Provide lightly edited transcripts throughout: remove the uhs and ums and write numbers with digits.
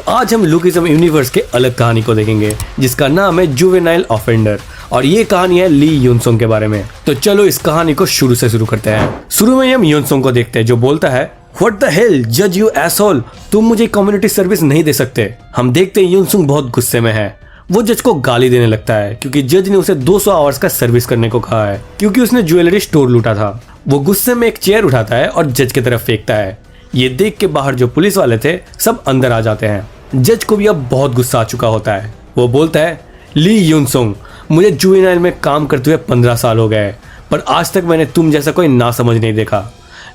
आज हम lookism universe के अलग कहानी को देखेंगे जिसका नाम है जुवेनाइल ऑफेंडर और ये कहानी है ली यूनसोंग के बारे में। तो चलो इस कहानी को शुरू से शुरू करते हैं। शुरू में हम यूनसोंग को देखते हैं जो बोलता है व्हाट द हेल जज यू एसहोल, तुम मुझे कम्युनिटी सर्विस नहीं दे सकते। हम देखते हैं यूनसोंग बहुत गुस्से में है। वो जज को गाली देने लगता है क्योंकि जज ने उसे 200 आवर्स का सर्विस करने को कहा है क्योंकि उसने ज्वेलरी स्टोर लूटा था। वो गुस्से में एक चेयर उठाता है और जज की तरफ फेंकता है। ये देख के बाहर जो पुलिस वाले थे सब अंदर आ जाते हैं। जज को भी अब बहुत गुस्सा आ चुका होता है। वो बोलता है ली यूनसोंग, मुझे जुवेनाइल में काम करते हुए 15 साल हो गए पर आज तक मैंने तुम जैसा कोई ना समझ नहीं देखा।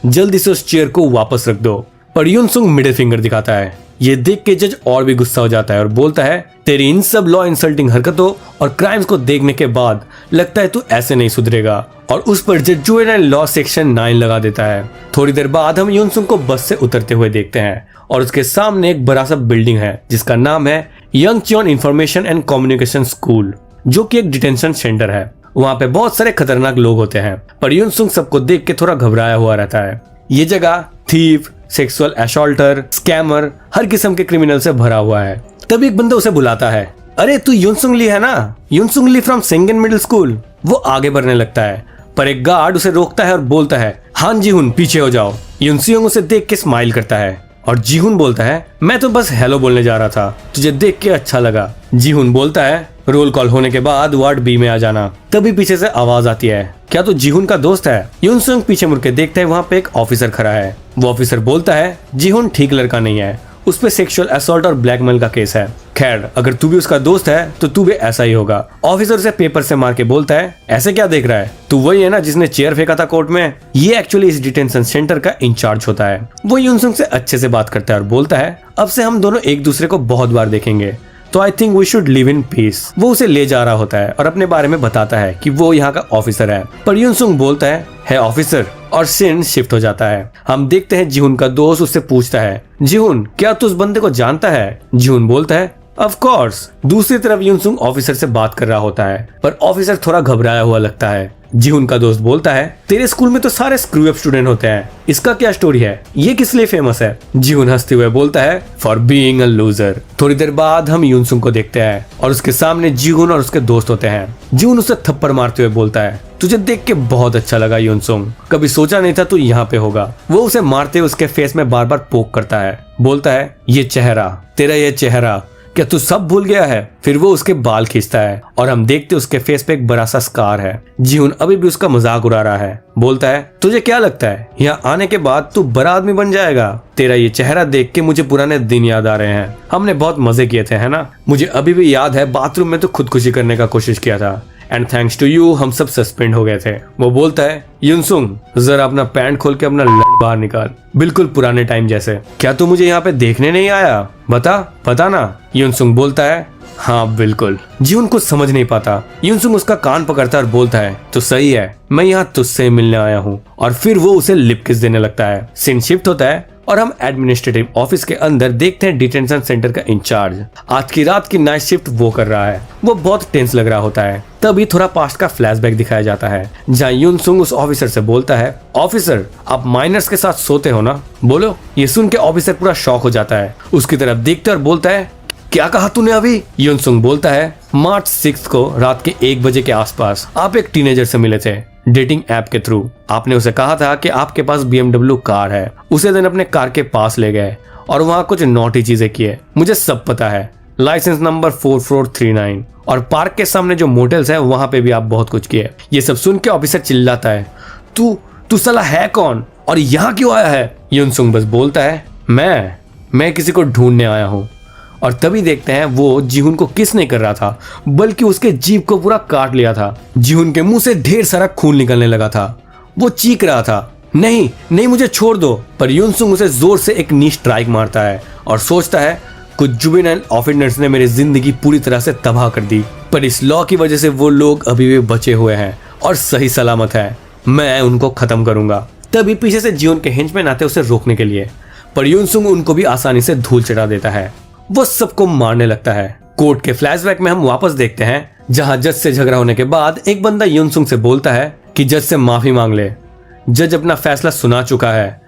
जल्दी से उस चेयर को वापस रख दो। पर यूनसोंग मिडिल फिंगर दिखाता है। ये देख के जज और भी गुस्सा हो जाता है और बोलता है तेरी इन सब लॉ इंसल्टिंग हरकतों और क्राइम्स को देखने के बाद लगता है तू ऐसे नहीं सुधरेगा। और उस पर जज जुवेनाइल लॉ सेक्शन 9 लगा देता है। थोड़ी देर बाद हम यूनसोंग को बस से उतरते हुए देखते हैं और उसके सामने एक बड़ा सा बिल्डिंग है जिसका नाम है यंगचियोन इंफॉर्मेशन एंड कम्युनिकेशन स्कूल, जो कि एक डिटेंशन सेंटर है। वहाँ पे बहुत सारे खतरनाक लोग होते हैं पर यूनसोंग सबको देख के थोड़ा घबराया हुआ रहता है। ये जगह थीफ, सेक्सुअल असॉल्टर, स्कैमर, हर किस्म के क्रिमिनल से भरा हुआ है। तभी एक बंदा उसे बुलाता है, अरे तू यूनसोंग ली है ना, यूनसोंग ली फ्रॉम सेंगन मिडिल स्कूल। वो आगे बढ़ने लगता है पर एक गार्ड उसे रोकता है और बोलता है हाँ जीहुन पीछे हो जाओ। यूनसोंग उसे देख के स्माइल करता है और जीहुन बोलता है मैं तो बस हेलो बोलने जा रहा था, तुझे देख के अच्छा लगा। जीहुन बोलता है रोल कॉल होने के बाद वार्ड बी में आ जाना। तभी पीछे से आवाज आती है क्या तू जीहुन का दोस्त है? यूनसोंग पीछे मुड़ के देखता है, वहाँ पे एक ऑफिसर खड़ा है। वो ऑफिसर बोलता है जीहुन ठीक लड़का नहीं है, उस पे सेक्सुअल असॉल्ट और ब्लैकमेल का केस है। खैर अगर तू भी उसका दोस्त है तो तू भी ऐसा ही होगा। ऑफिसर उसे पेपर से मार के बोलता है ऐसे क्या देख रहा है, तू वही है ना जिसने चेयर फेंका था कोर्ट में। ये एक्चुअली इस डिटेंशन सेंटर का इंचार्ज होता है। वो यूनसोंग से अच्छे से बात करता है और बोलता है अब से हम दोनों एक दूसरे को बहुत बार देखेंगे तो I think we should live in peace. वो उसे ले जा रहा होता है और अपने बारे में बताता है कि वो यहाँ का ऑफिसर है। पर यूनसोंग बोलता है ऑफिसर, और सीन शिफ्ट हो जाता है। हम देखते हैं जीहुन का दोस्त उससे पूछता है जीहुन क्या तू उस बंदे को जानता है? जीहुन बोलता है ऑफ कोर्स। दूसरी तरफ यूनसोंग ऑफिसर से बात कर रहा होता है पर ऑफिसर थोड़ा घबराया हुआ लगता है। जीहुन का दोस्त बोलता है तेरे स्कूल में तो सारे स्क्रू अप स्टूडेंट होते हैं, इसका क्या स्टोरी है, ये किस लिए फेमस है? जीहुन हंसते हुए बोलता है फॉर बीइंग अ लूजर। थोड़ी देर बाद हम यूनसोंग को देखते हैं और उसके सामने जीहुन और उसके दोस्त होते हैं। जीहुन उसे थप्पड़ मारते हुए बोलता है तुझे देख के बहुत अच्छा लगा यूनसोंग, कभी सोचा नहीं था तू यहाँ पे होगा। वो उसे मारते हुए उसके फेस में बार बार पोक करता है। बोलता है ये चेहरा, तेरा ये चेहरा, क्या तू सब भूल गया है? फिर वो उसके बाल खींचता है और हम देखते उसके फेस पे एक बड़ा सा स्कार है। जीहुन अभी भी उसका मजाक उड़ा रहा है। बोलता है तुझे क्या लगता है यहाँ आने के बाद तू बड़ा आदमी बन जाएगा? तेरा ये चेहरा देख के मुझे पुराने दिन याद आ रहे हैं, हमने बहुत मजे किए थे है ना? मुझे अभी भी याद है बाथरूम में तो खुदकुशी करने का कोशिश किया था एंड थैंक्स टू यू हम सब सस्पेंड हो गए थे। वो बोलता है यूनसोंग जरा अपना पैंट खोल के अपना लड़ बाहर निकाल, बिल्कुल पुराने टाइम जैसे। क्या तू मुझे यहाँ पे देखने नहीं आया? बता ना। यूनसोंग बोलता है हाँ बिल्कुल। जीहुन कुछ समझ नहीं पाता। यूनसोंग उसका कान पकड़ता है और बोलता है तो सही है, मैं यहाँ तुझसे मिलने आया हूँ। और फिर वो उसे लिप किस देने लगता है। सीन शिफ्ट होता है और हम एडमिनिस्ट्रेटिव ऑफिस के अंदर देखते हैं डिटेंशन सेंटर का इंचार्ज आज की रात की नाइट शिफ्ट वो कर रहा है। वो बहुत टेंस लग रहा होता है। तभी थोड़ा पास्ट का फ्लैशबैक दिखाया जाता है जहाँ यूनसोंग उस ऑफिसर से बोलता है ऑफिसर आप माइनर्स के साथ सोते हो ना? बोलो। ये सुन के ऑफिसर पूरा शॉक हो जाता है, उसकी तरफ देखते और बोलता है क्या कहा तूने अभी? यूनसोंग बोलता है मार्च 6 को रात के 1 बजे के आसपास आप एक टीनेजर से मिले थे डेटिंग ऐप के थ्रू। आपने उसे कहा था कि आपके पास BMW कार है। उसे दिन अपने कार के पास ले गए और वहाँ कुछ नॉटी चीजें किए, मुझे सब पता है। लाइसेंस नंबर 4439 और पार्क के सामने जो मोटेल्स है वहाँ पे भी आप बहुत कुछ किए। ये सब सुन के ऑफिसर चिल्लाता है तू साला है कौन और यहाँ क्यों आया है? यूनसोंग बस बोलता है मैं किसी को ढूंढने आया हूँ। और तभी देखते हैं वो जीहुन को किस नहीं कर रहा था बल्कि उसके जीभ को पूरा काट लिया था। जीहुन के मुंह से ढेर सारा खून निकलने लगा था। वो चीख रहा था नहीं मुझे छोड़ दो। पर यूनसोंग उसे जोर से एक नी स्ट्राइक मारता है और सोचता है कुछ जुवेनाइल ऑफेंडर्स ने मेरी जिंदगी पूरी तरह से तबाह कर दी पर इस लॉ की वजह से वो लोग अभी भी बचे हुए हैं और सही सलामत है, मैं उनको खत्म करूंगा। तभी पीछे से जीहुन के हेंचमैन आते उसे रोकने के लिए पर यूनसोंग उनको भी आसानी से धूल चढ़ा देता है। वो सबको मारने लगता है। कोर्ट के फ्लैशबैक में हम वापस देखते हैं जहां जज से झगड़ा होने के बाद एक बंदा यूनसोंग से बोलता है कि जज से माफी मांग ले, जज अपना फैसला सुना चुका है।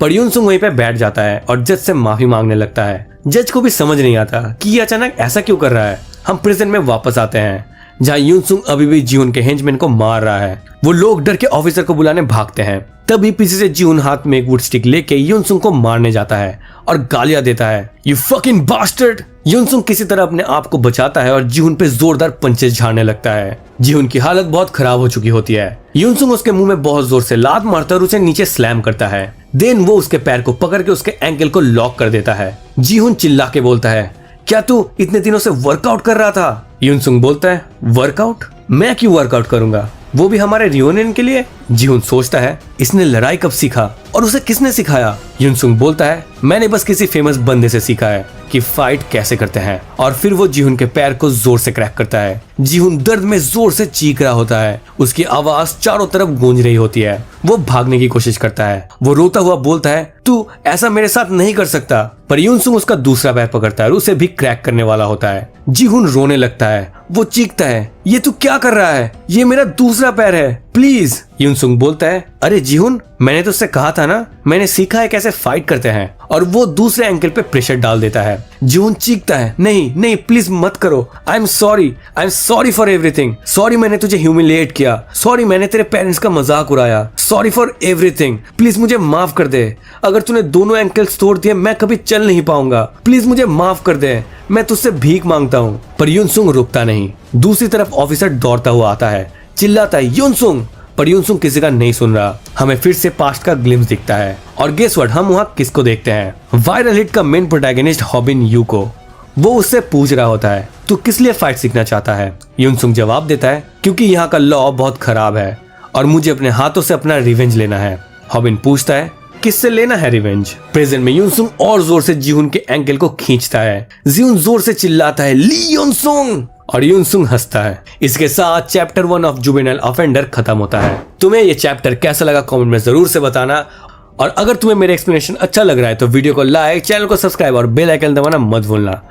पर यूनसुंग वहीं पे बैठ जाता है और जज से माफी मांगने लगता है। जज को भी समझ नहीं आता कि ये अचानक ऐसा क्यों कर रहा है। हम प्रिजन में वापस आते हैं जहाँ यूनसुंग अभी भी जीहुन के हेंचमैन को मार रहा है। वो लोग डर के ऑफिसर को बुलाने भागते हैं। तभी पीछे से जीहुन हाथ में एक वुड स्टिक लेके यूनसुंग को मारने जाता है और गालियां देता है, यू फकिंग बास्टर्ड। यूनसुंग किसी तरह अपने आप को बचाता है और जीहुन पे जोरदार पंचेस झाड़ने लगता है। जीहुन की हालत बहुत खराब हो चुकी होती है। यूनसुंग उसके मुंह में बहुत जोर से लात मारता है और उसे नीचे स्लैम करता है। देन वो उसके पैर को पकड़ के उसके एंकल को लॉक कर देता है। जीहुन चिल्ला के बोलता है, क्या तू इतने दिनों से वर्कआउट कर रहा था? यूनसुंग बोलता है, वर्कआउट? मैं क्यों वर्कआउट करूंगा, वो भी हमारे रियूनियन के लिए? जीहुन सोचता है, इसने लड़ाई कब सीखा और उसे किसने सिखाया? यूनसुंग बोलता है, मैंने बस किसी फेमस बंदे से सीखा है कि फाइट कैसे करते हैं। और फिर वो जीहुन के पैर को जोर से क्रैक करता है। जीहुन दर्द में जोर से चीख रहा होता है। उसकी आवाज चारों तरफ गूंज रही होती है। वो भागने की कोशिश करता है। वो रोता हुआ बोलता है, तू ऐसा मेरे साथ नहीं कर सकता। पर यूनसुंग उसका दूसरा पैर पकड़ता है और उसे भी क्रैक करने वाला होता है। जीहुन रोने लगता है। वो चीखता है, ये तू क्या कर रहा है? ये मेरा दूसरा पैर है, प्लीज। यूनसुंग बोलता है, अरे जीहुन, मैंने तो उससे कहा था ना, मैंने सीखा है कैसे फाइट करते हैं। और वो दूसरे एंकल पे प्रेशर डाल देता है। जीहुन चीखता है, नहीं नहीं प्लीज मत करो, I am sorry for everything. Sorry मैंने तुझे ह्यूमिलिएट किया। सॉरी मैंने तेरे पेरेंट्स का मजाक उड़ाया। सॉरी फॉर एवरीथिंग, प्लीज मुझे माफ कर दे। अगर तूने दोनों एंकल्स तोड़ दिए मैं कभी चल नहीं पाऊंगा। प्लीज मुझे माफ कर दे, मैं तुझसे भीख मांगता हूँ। पर यूनसुंग रुकता नहीं। दूसरी तरफ ऑफिसर दौड़ता हुआ आता है, चिल्लाता है, यूनसुंग। पर यूनसुंग किसी का नहीं सुन रहा। हमें फिर से पास्ट का ग्लिम्स दिखता है और गेस व्हाट, हम वहाँ किसको देखते हैं? वायरल हिट का मेन प्रोटैगनिस्ट हॉबिन यू को। वो उससे पूछ रहा होता है, तू किस लिए फाइट सीखना चाहता है? यूनसुंग जवाब देता है, क्योंकि यहाँ का लॉ बहुत खराब है और मुझे अपने हाथों से अपना रिवेंज लेना है। हॉबिन पूछता है, किससे लेना है रिवेंज? प्रेजेंट में यूनसुंग और जोर से जीहुन के एंकल को खींचता है। जीहुन जोर से चिल्लाता है, ली यूनसुंग, और यूनसुंग हंसता है। इसके साथ चैप्टर 1 ऑफ जुवेनाइल ऑफेंडर खत्म होता है। तुम्हें ये चैप्टर कैसा लगा कमेंट में जरूर से बताना। और अगर तुम्हें मेरा एक्सप्लेनेशन अच्छा लग रहा है तो वीडियो को लाइक, चैनल को सब्सक्राइब और बेल आइकन दबाना मत भूलना।